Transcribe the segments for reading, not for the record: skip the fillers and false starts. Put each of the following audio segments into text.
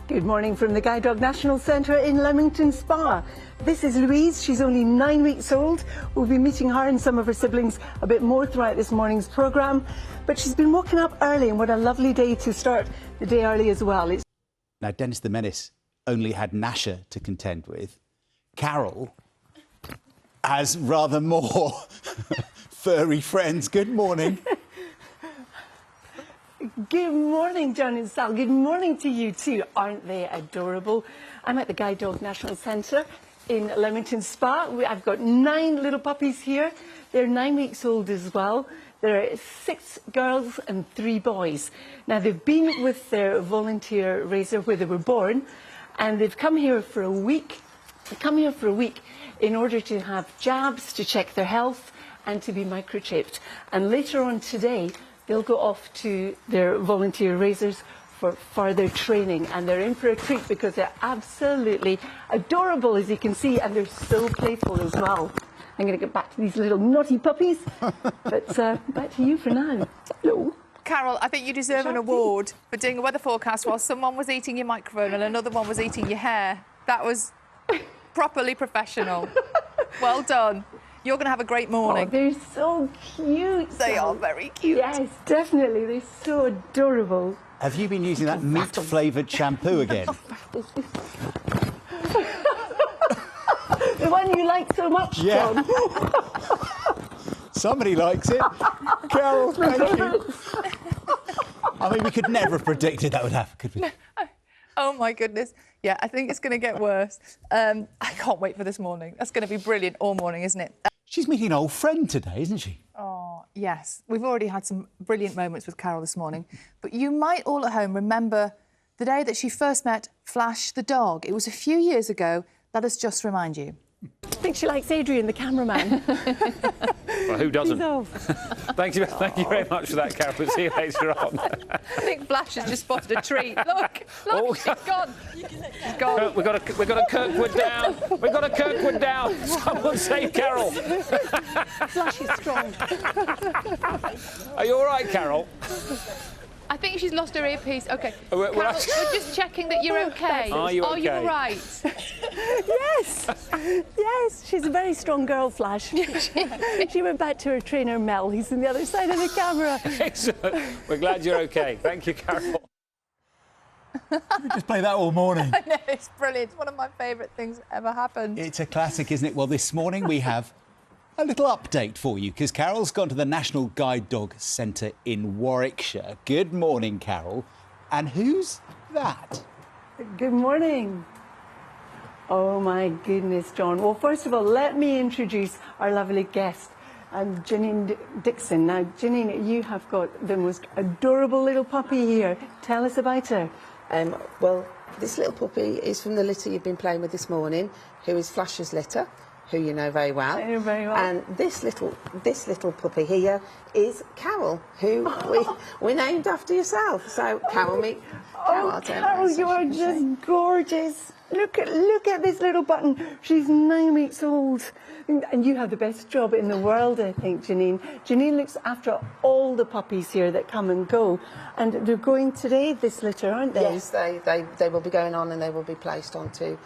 Good morning from the Guide Dog National Centre in Leamington Spa. This is Louise. She's only 9 weeks old. We'll be meeting her and some of her siblings a bit more throughout this morning's programme. But she's been woken up early, and what a lovely day to start the day early as well. Now, Dennis the Menace only had Nasha to contend with. Carol has rather more furry friends. Good morning. Good morning, John and Sal. Good morning to you too. Aren't they adorable? I'm at the Guide Dog National Centre in Leamington Spa. I've got 9 little puppies here. They're 9 weeks old as well. There are 6 girls and 3 boys. Now, they've been with their volunteer raiser where they were born, and they've come here for a week. They've come here for a week in order to have jabs, to check their health, and to be microchipped. And later on today, they'll go off to their volunteer raisers for further training, and they're in for a treat because they're absolutely adorable, as you can see, and they're so playful as well. I'm going to get back to these little naughty puppies, but back to you for now. Hello. Carol, I think you deserve an award for doing a weather forecast while someone was eating your microphone and another one was eating your hair. That was properly professional. Well done. You're going to have a great morning. Oh, they're so cute. They are very cute. Yes, definitely. They're so adorable. Have you been using that meat-flavoured shampoo again? The one you like so much, Yeah. John. Somebody likes it. Carol, thank you. I mean, we could never have predicted that would happen, could we? Oh, my goodness. Yeah, I think it's going to get worse. I can't wait for this morning. That's going to be brilliant all morning, isn't it? She's meeting an old friend today, isn't she? Oh, yes. We've already had some brilliant moments with Carol this morning. But you might all at home remember the day that she first met Flash the dog. It was a few years ago. Let us just remind you. I think she likes Adrian, the cameraman. Well, who doesn't? He's off. Thank you very much for that, Carol. See you later on. I think Flash has just spotted a treat. Look, Oh. she's gone. She's gone. We've got a Kirkwood down. We've got a Kirkwood down. Someone save Carol. Flash is strong. Are you all right, Carol? I think she's lost her earpiece. OK. We're Carol, actually- we're just checking that you're OK. Are you Are you okay? all right? Yes, yes, she's a very strong girl, Flash. She went back to her trainer, Mel. He's on the other side of the camera. Excellent. We're glad you're OK. Thank you, Carol. We just play that all morning. I know, it's brilliant. It's one of my favourite things that ever happened. It's a classic, isn't it? Well, this morning we have a little update for you because Carol's gone to the National Guide Dog Centre in Warwickshire. Good morning, Carol. And who's that? Good morning. Oh, my goodness, John. Well, first of all, let me introduce our lovely guest, Janine Dixon. Now, Janine, you have got the most adorable little puppy here. Tell us about her. Well, this little puppy is from the litter you've been playing with this morning, who is Flash's litter, who you know very well. I know very well. And this little puppy here is Carol, who we named after yourself. So Carol, meet Carol. Oh, Carol, you are just gorgeous. Look at this little button. She's 9 weeks old. And you have the best job in the world, I think, Janine. Janine looks after all the puppies here that come and go. And they're going today, this litter, aren't they? Yes, they will be going on and they will be placed onto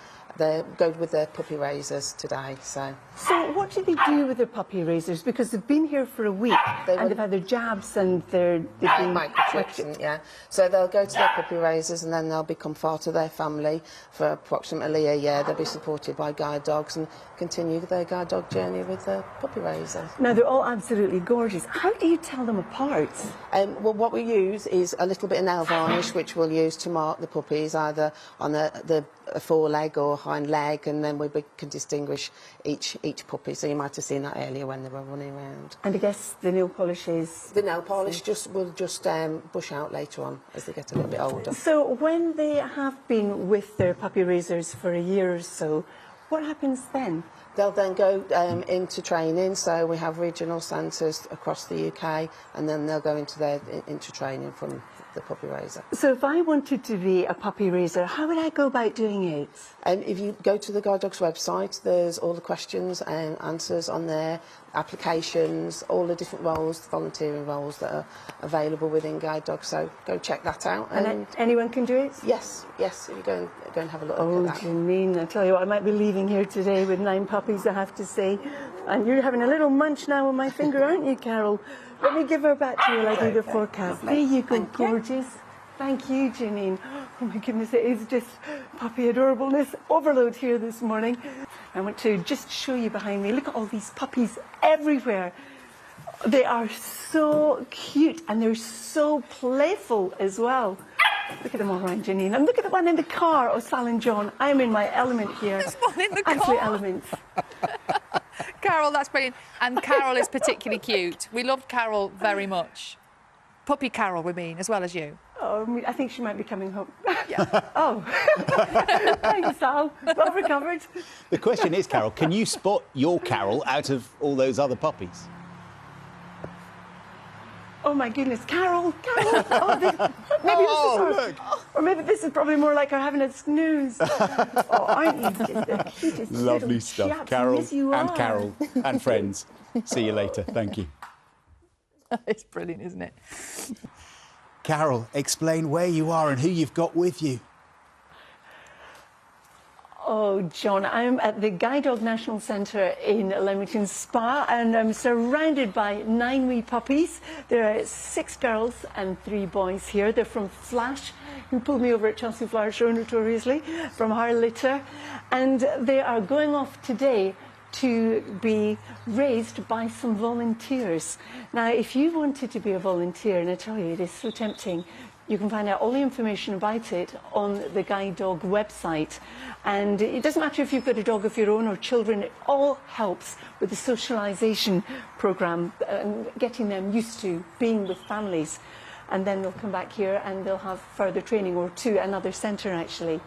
go with their puppy raisers today. So what do they do with their puppy raisers? Because they've been here for a week and they've had their jabs and they've been microchips, yeah. So they'll go to their puppy raisers and then they'll become part of their family for approximately a year. They'll be supported by guide dogs and continue their guide dog journey with the puppy raisers. Now, they're all absolutely gorgeous. How do you tell them apart? Well, what we use is a little bit of nail varnish, which we'll use to mark the puppies, either on the foreleg or hind leg, and then we can distinguish each puppy. So you might have seen that earlier when they were running around. And I guess the nail polish is... The nail polish will just bush out later on as they get a little bit older. So when they have been with their puppy raisers for a year or so, what happens then? They'll then go into training, so we have regional centres across the UK, and then they'll go into training from the puppy raiser. So if I wanted to be a puppy raiser, how would I go about doing it? And if you go to the Guide Dogs website, there's all the questions and answers on there, applications, all the different roles, the volunteering roles that are available within Guide Dogs. So go check that out. And anyone can do it? Yes, if you go and have a look Oh, at that. Janine, I tell you what, I might be leaving here today with 9 puppies, I have to say. And you're having a little munch now on my finger, aren't you, Carol? Let me give her back to you while I do the forecast. There you go, gorgeous. Thank you, Janine. Oh my goodness, it is just puppy adorableness overload here this morning. I want to just show you behind me. Look at all these puppies everywhere. They are so cute and they're so playful as well. Look at them all around, Janine. And look at the one in the car. Oh, Sal and John, I am in my element here. There's one in the Absolute car. element. Carol, that's brilliant. And Carol is particularly cute. We loved Carol very much. Puppy Carol, we mean, as well as you. Oh, I think she might be coming home. Yeah. Oh, thanks, Sal. Well recovered. The question is, Carol, can you spot your Carol out of all those other puppies? Oh my goodness, Carol. Oh, maybe this is her. Or maybe this is probably more like her having a snooze. Oh, aren't you just the cutest Lovely little stuff, chaps? Carol Yes, you and are. Carol and friends. See you later. Thank you. It's brilliant, isn't it? Carol, explain where you are and who you've got with you. Oh, John, I'm at the Guide Dog National Centre in Leamington Spa and I'm surrounded by 9 wee puppies. There are 6 girls and 3 boys here. They're from Flash, who pulled me over at Chelsea Flower Show notoriously, from her litter. And they are going off today to be raised by some volunteers. Now, if you wanted to be a volunteer, and I tell you, it is so tempting, you can find out all the information about it on the Guide Dog website. And it doesn't matter if you've got a dog of your own or children, it all helps with the socialisation programme and getting them used to being with families. And then they'll come back here and they'll have further training, or to another centre actually.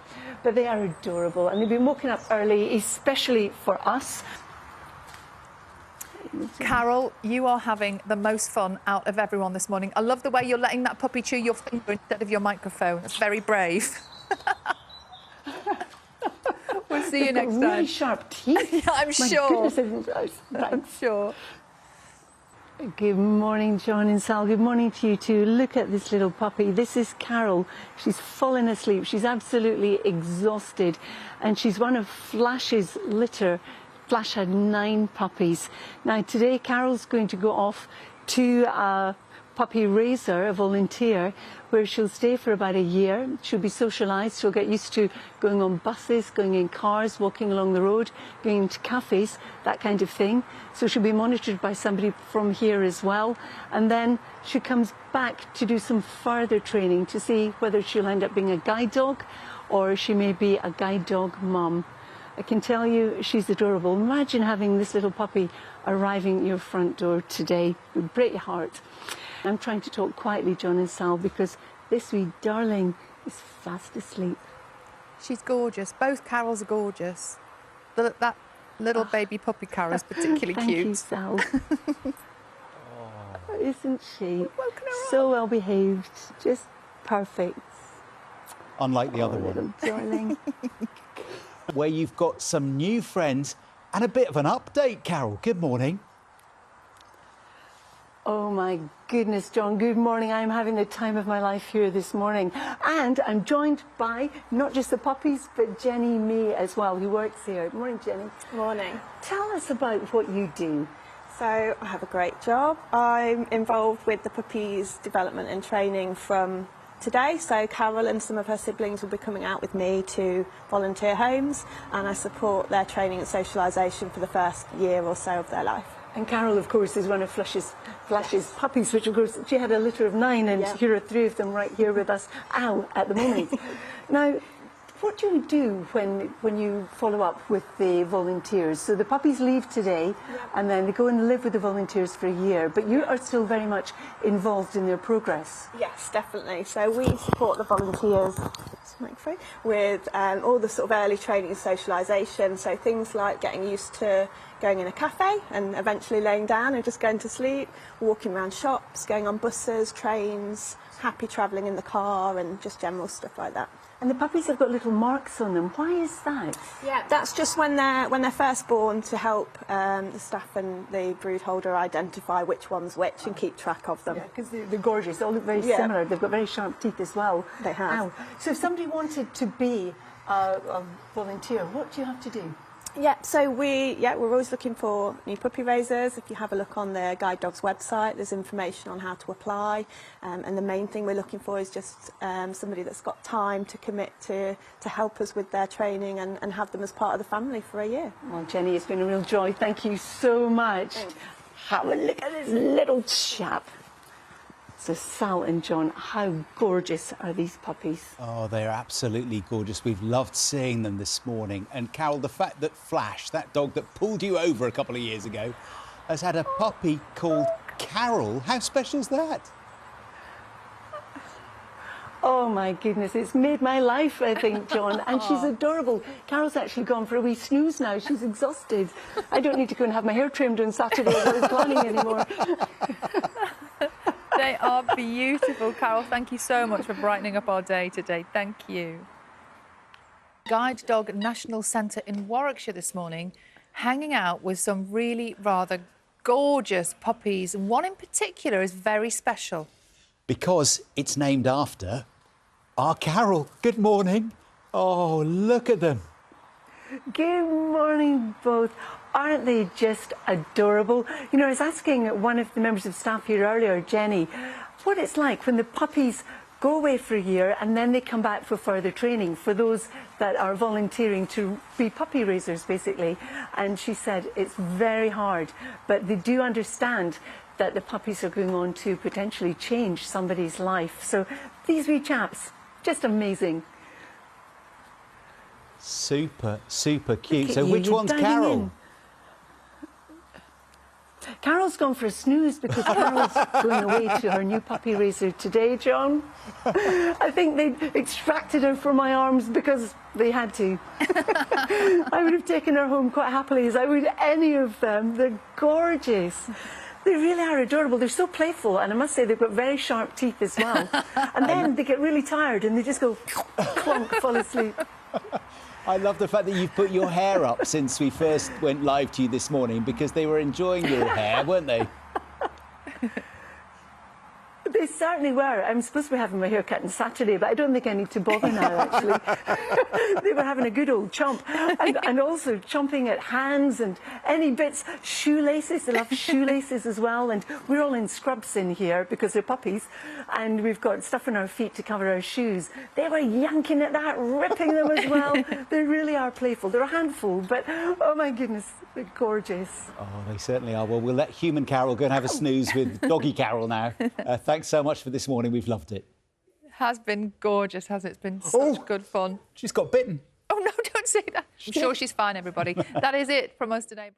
But they are adorable and they've been woken up early, especially for us. Carol, you are having the most fun out of everyone this morning. I love the way you're letting that puppy chew your finger instead of your microphone. It's very brave. We'll see you next time. Really sharp teeth. Yeah, I'm My sure. goodness, I'm sure. Good morning, John and Sal. Good morning to you too. Look at this little puppy. This is Carol. She's fallen asleep. She's absolutely exhausted. And she's one of Flash's litter. Flash had 9 puppies. Now, today, Carol's going to go off to a puppy raiser, a volunteer, where she'll stay for about a year. She'll be socialised. She'll get used to going on buses, going in cars, walking along the road, going into cafes, that kind of thing. So she'll be monitored by somebody from here as well. And then she comes back to do some further training to see whether she'll end up being a guide dog or she may be a guide dog mum. I can tell you she's adorable. Imagine having this little puppy arriving at your front door today. It would break your heart. I'm trying to talk quietly, John and Sal, because this wee darling is fast asleep. She's gorgeous. Both Carols are gorgeous. That little baby puppy Carol is particularly Thank cute. you, Sal. Isn't she? So well behaved, just perfect. Unlike the other Little one, darling. where you've got some new friends and a bit of an update, Carol. Good morning. Oh my goodness, John, good morning. I'm having the time of my life here this morning. And I'm joined by not just the puppies, but Jenny Mee as well, who works here. Good morning, Jenny. Morning. Tell us about what you do. So I have a great job. I'm involved with the puppies' development and training from today. So Carol and some of her siblings will be coming out with me to volunteer homes, and I support their training and socialisation for the first year or so of their life. And Carol, of course, is one of Flash's puppies, which, of course, she had a litter of 9, and here are 3 of them right here with us, at the moment. Now, what do you do when you follow up with the volunteers? So the puppies leave today, and then they go and live with the volunteers for a year, but you are still very much involved in their progress. Yes, definitely. So we support the volunteers with all the sort of early training and socialisation. So things like getting used to going in a cafe and eventually laying down and just going to sleep, walking around shops, going on buses, trains, happy travelling in the car and just general stuff like that. And the puppies have got little marks on them. Why is that? Yeah, that's just when they're first born, to help the staff and the brood holder identify which one's which and keep track of them. Because they're gorgeous. They all look very similar. They've got very sharp teeth as well. They have. So if somebody wanted to be a volunteer, what do you have to do? Yeah, so we're always looking for new puppy raisers. If you have a look on the Guide Dogs website, there's information on how to apply. And the main thing we're looking for is just somebody that's got time to commit to help us with their training and have them as part of the family for a year. Well, Jenny, it's been a real joy. Thank you so much. Have a look at this little chap. So Sal and John, how gorgeous are these puppies? Oh, they're absolutely gorgeous. We've loved seeing them this morning. And Carol, the fact that Flash, that dog that pulled you over a couple of years ago, has had a puppy called Carol. How special is that? Oh my goodness, it's made my life, I think, John. And she's adorable. Carol's actually gone for a wee snooze now. She's exhausted. I don't need to go and have my hair trimmed on Saturday as I was planning anymore. They are beautiful, Carol. Thank you so much for brightening up our day today. Thank you. Guide Dog National Centre in Warwickshire this morning, hanging out with some really rather gorgeous puppies. One in particular is very special. Because it's named after our Carol. Good morning. Oh, look at them. Good morning, both. Aren't they just adorable? You know, I was asking one of the members of staff here earlier, Jenny, what it's like when the puppies go away for a year and then they come back for further training for those that are volunteering to be puppy raisers, basically. And she said it's very hard, but they do understand that the puppies are going on to potentially change somebody's life. So these wee chaps, just amazing. Super, super cute. So You, which you're one's diving Carol? in. Carol's gone for a snooze because Carol's going away to her new puppy raiser today, John. I think they extracted her from my arms because they had to. I would have taken her home quite happily, as I would any of them. They're gorgeous. They really are adorable. They're so playful, and I must say they've got very sharp teeth as well. And then they get really tired and they just go clunk, fall asleep. I love the fact that you've put your hair up since we first went live to you this morning, because they were enjoying your hair, weren't they? They certainly were. I'm supposed to be having my hair cut on Saturday, but I don't think I need to bother now, actually. They were having a good old chomp. And also chomping at hands and any bits. Shoelaces, they love shoelaces as well. And we're all in scrubs in here because they're puppies. And we've got stuff on our feet to cover our shoes. They were yanking at that, ripping them as well. They really are playful. They're a handful, but oh my goodness, they're gorgeous. Oh, they certainly are. Well, we'll let human Carol go and have a snooze with doggy Carol now. Thanks so much for this morning. We've loved it. Has been gorgeous, has it? It's been such good fun. She's got bitten. Oh, no, don't say that. I'm sure she's fine, everybody. That is it from us today.